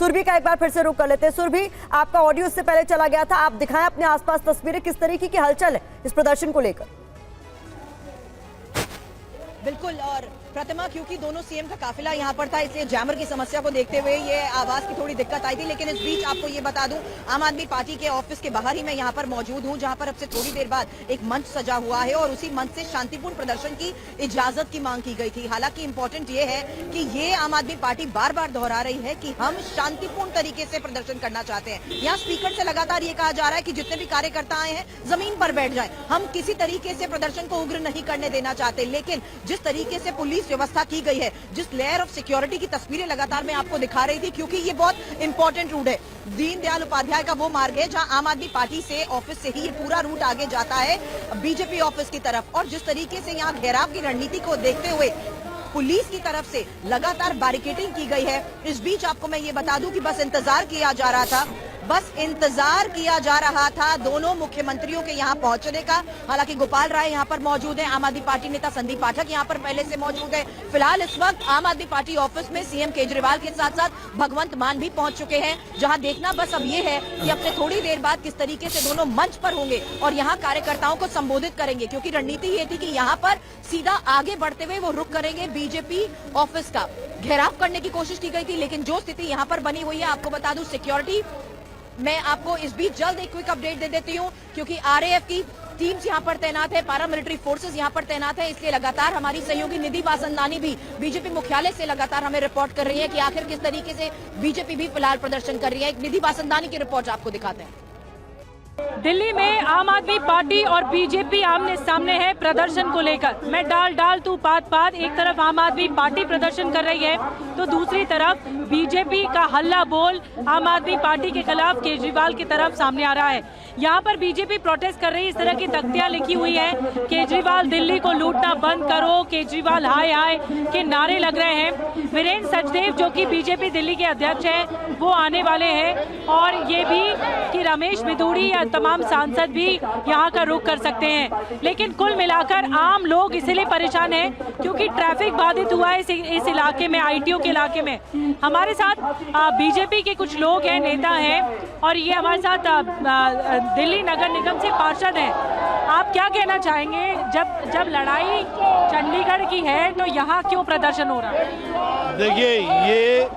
सुरभि का एक बार फिर से रुख कर लेते हैं। सुरभि, आपका ऑडियो इससे पहले चला गया था, आप दिखाएं अपने आसपास तस्वीरें, किस तरीके की हलचल है इस प्रदर्शन को लेकर? बिल्कुल, और प्रतिमा, क्योंकि दोनों सीएम का काफिला यहाँ पर था, इसलिए जैमर की समस्या को देखते हुए ये आवाज की थोड़ी दिक्कत आई थी। लेकिन इस बीच आपको ये बता दूं, आम आदमी पार्टी के ऑफिस के बाहर ही मैं यहाँ पर मौजूद हूँ, जहाँ पर अब से थोड़ी देर बाद एक मंच सजा हुआ है और उसी मंच से शांतिपूर्ण प्रदर्शन की इजाजत की मांग की गई थी। हालांकि इंपॉर्टेंट ये है कि ये आम आदमी पार्टी बार बार दोहरा रही है कि हम शांतिपूर्ण तरीके से प्रदर्शन करना चाहते हैं। यहाँ स्पीकर से लगातार ये कहा जा रहा है कि जितने भी कार्यकर्ता आए हैं जमीन पर बैठ जाएं, हम किसी तरीके से प्रदर्शन को उग्र नहीं करने देना चाहते। लेकिन जिस तरीके से पुलिस व्यवस्था की गई है, जिस लेयर ऑफ सिक्योरिटी की तस्वीरें लगातार मैं आपको दिखा रही थी, क्योंकि ये बहुत इंपॉर्टेंट रूट है, दीनदयाल उपाध्याय का वो मार्ग है जहां आम आदमी पार्टी से ऑफिस से ही ये पूरा रूट आगे जाता है बीजेपी ऑफिस की तरफ। और जिस तरीके से यहाँ घेराव की रणनीति को देखते हुए पुलिस की तरफ से लगातार बैरिकेडिंग की गई है। इस बीच आपको मैं ये बता दूं कि बस इंतजार किया जा रहा था, बस इंतजार किया जा रहा था दोनों मुख्यमंत्रियों के यहाँ पहुंचने का। हालांकि गोपाल राय यहाँ पर मौजूद है, आम आदमी पार्टी नेता संदीप पाठक यहाँ पर पहले से मौजूद है। फिलहाल इस वक्त आम आदमी पार्टी ऑफिस में सीएम केजरीवाल के साथ साथ भगवंत मान भी पहुंच चुके हैं, जहां देखना बस अब ये है कि अब से थोड़ी देर बाद किस तरीके से दोनों मंच पर होंगे और यहाँ कार्यकर्ताओं को संबोधित करेंगे। क्योंकि रणनीति ये थी कि यहाँ पर सीधा आगे बढ़ते हुए वो रुख करेंगे बीजेपी ऑफिस का। घेराव करने की कोशिश की गई थी, लेकिन जो स्थिति यहाँ पर बनी हुई है, आपको बता दूं सिक्योरिटी, मैं आपको इस बीच जल्द एक क्विक अपडेट दे देती हूं, क्योंकि आरएएफ की टीम्स यहां पर तैनात है, पैरामिलिट्री फोर्सेस यहां पर तैनात है, इसलिए लगातार हमारी सहयोगी निधि बासंदानी भी बीजेपी मुख्यालय से लगातार हमें रिपोर्ट कर रही है कि आखिर किस तरीके से बीजेपी भी फिलहाल प्रदर्शन कर रही है। एक निधि बासंदानी की रिपोर्ट आपको दिखाते हैं। दिल्ली में आम आदमी पार्टी और बीजेपी आमने सामने है प्रदर्शन को लेकर। मैं डाल डाल तू पात पात, एक तरफ आम आदमी पार्टी प्रदर्शन कर रही है तो दूसरी तरफ बीजेपी का हल्ला बोल आम आदमी पार्टी के खिलाफ केजरीवाल की तरफ सामने आ रहा है। यहाँ पर बीजेपी प्रोटेस्ट कर रही है, इस तरह की तख्तियां लिखी हुई है, केजरीवाल दिल्ली को लूटना बंद करो, केजरीवाल हाय हाय के नारे लग रहे हैं। वीरेंद्र सचदेव जो कि बीजेपी दिल्ली के अध्यक्ष हैं वो आने वाले हैं, और ये भी कि रमेश बिधूड़ी या तमाम सांसद भी यहाँ का रुख कर सकते हैं। लेकिन कुल मिलाकर आम लोग इसलिए परेशान हैं क्योंकि ट्रैफिक बाधित हुआ है इस इलाके में, आईटीओ के इलाके में। हमारे साथ बीजेपी के कुछ लोग हैं, नेता हैं, और ये हमारे साथ दिल्ली नगर निगम से पार्षद हैं। आप क्या कहना चाहेंगे, जब लड़ाई चंडीगढ़ की है तो यहाँ क्यों प्रदर्शन हो रहा है? देखिए, ये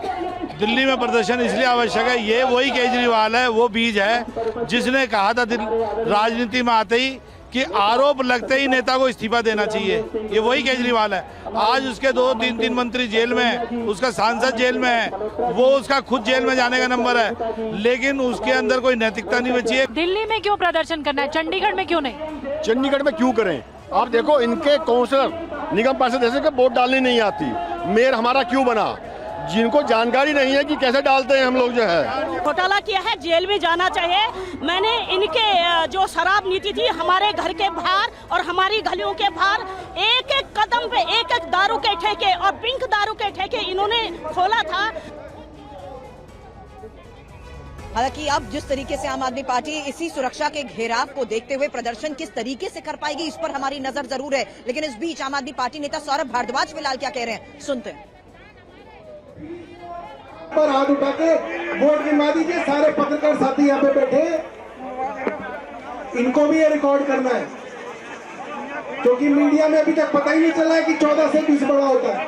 दिल्ली में प्रदर्शन इसलिए आवश्यक है, ये वही केजरीवाल है, वो बीज है जिसने कहा था राजनीति में आते ही कि आरोप लगते ही नेता को इस्तीफा देना चाहिए। ये वही केजरीवाल है। आज उसके 2-3 मंत्री जेल में है, उसका सांसद जेल में है, वो उसका खुद जेल में जाने का नंबर है, लेकिन उसके अंदर कोई नैतिकता नहीं बची है। दिल्ली में क्यों प्रदर्शन करना है, चंडीगढ़ में क्यों नहीं? चंडीगढ़ में क्यों करें? आप देखो, इनके काउंसलर निगम पार्षद जैसे कि वोट डालने नहीं आती, मेयर हमारा क्यों बना, जिनको जानकारी नहीं है कि कैसे डालते हैं हम लोग जो है। घोटाला किया है, जेल में जाना चाहिए। मैंने इनके जो शराब नीति थी हमारे घर के बाहर और हमारी गलियों के बाहर, एक एक कदम पे एक एक दारू के ठेके और पिंक दारू के ठेके इन्होंने खोला था। हालांकि अब जिस तरीके से आम आदमी पार्टी इसी सुरक्षा के घेराव को देखते हुए प्रदर्शन किस तरीके से कर पाएगी, इस पर हमारी नजर जरूर है। लेकिन इस बीच आम आदमी पार्टी नेता सौरभ भारद्वाज फिलहाल क्या कह रहे हैं, सुनते हैं। पर हाथ उठा के वोट गिनवा दीजिए। सारे पत्रकार साथी यहाँ पे बैठे, इनको भी ये रिकॉर्ड करना है, क्योंकि मीडिया में अभी तक पता ही नहीं चला है कि 14 से 20 बड़ा होता है।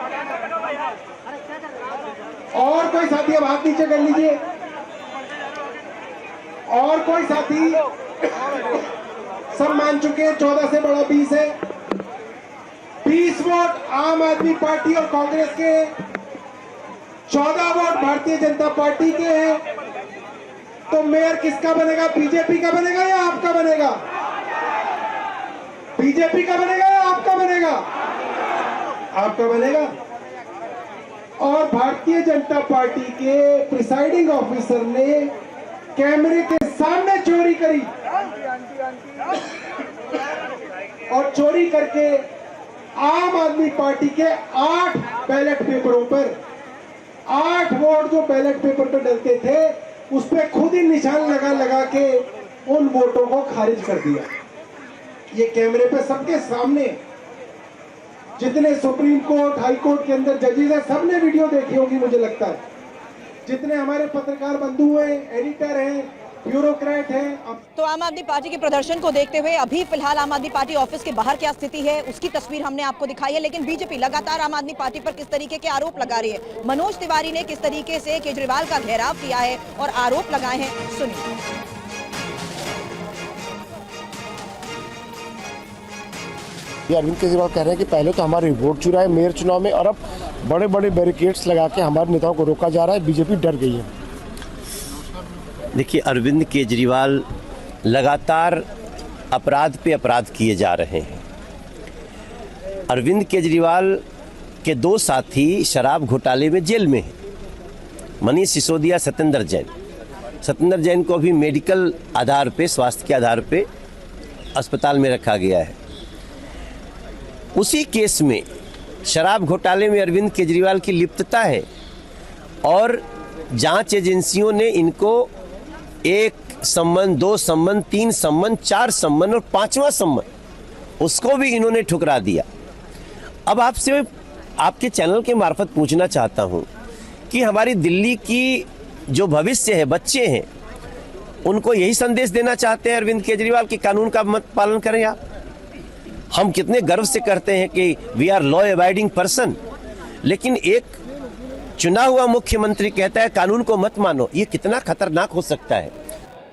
और कोई साथी अब हाथ नीचे कर लीजिए, और कोई साथी सब मान चुके हैं 14 से बड़ा 20 है। 20 वोट आम आदमी पार्टी और कांग्रेस के, 14 वोट भारतीय जनता पार्टी के हैं। तो मेयर किसका बनेगा, बीजेपी का बनेगा या आपका बनेगा? बीजेपी का बनेगा या आपका बनेगा? आपका बनेगा। और भारतीय जनता पार्टी के प्रिसाइडिंग ऑफिसर ने कैमरे के सामने चोरी करी और चोरी करके आम आदमी पार्टी के 8 बैलेट पेपरों पर 8 वोट जो बैलेट पेपर पर डलते थे उस पर खुद ही निशान लगा के उन वोटों को खारिज कर दिया। ये कैमरे पे सबके सामने, जितने सुप्रीम कोर्ट हाई कोर्ट के अंदर जजेस हैं सबने वीडियो देखी होगी मुझे लगता है। जितने हमारे पत्रकार बंधु हैं, एडिटर हैं, ब्यूरोक्रेट हैं। तो आम आदमी पार्टी के प्रदर्शन को देखते हुए अभी फिलहाल आम आदमी पार्टी ऑफिस के बाहर क्या स्थिति है उसकी तस्वीर हमने आपको दिखाई है, लेकिन बीजेपी लगातार आम आदमी पार्टी पर किस तरीके के आरोप लगा रही है। मनोज तिवारी ने किस तरीके से केजरीवाल का घेराव किया है और आरोप लगाए हैं, सुनिए। अरविंद केजरीवाल कह रहे हैं कि पहले तो हमारी वोट चुराए मेयर चुनाव में और अब बड़े बड़े बैरिकेड्स लगा के हमारे नेताओं को रोका जा रहा है। बीजेपी डर गई है। देखिए, अरविंद केजरीवाल लगातार अपराध पे अपराध किए जा रहे हैं। अरविंद केजरीवाल के 2 साथी शराब घोटाले में जेल में हैं, मनीष सिसोदिया, सत्येंद्र जैन। सत्येंद्र जैन को भी मेडिकल आधार पे, स्वास्थ्य के आधार पे अस्पताल में रखा गया है। उसी केस में शराब घोटाले में अरविंद केजरीवाल की लिप्तता है और जांच एजेंसियों ने इनको 1 सम्मन, 2 सम्मन, 3 सम्मन, 4 सम्मन और 5वां सम्मन उसको भी इन्होंने ठुकरा दिया। अब आपसे आपके चैनल के मार्फत पूछना चाहता हूं कि हमारी दिल्ली की जो भविष्य है, बच्चे हैं, उनको यही संदेश देना चाहते हैं अरविंद केजरीवाल कि कानून का मत पालन करें आप। हम कितने गर्व से करते हैं कि we are law abiding person, लेकिन एक चुना हुआ मुख्यमंत्री कहता है कानून को मत मानो। ये कितना खतरनाक हो सकता है।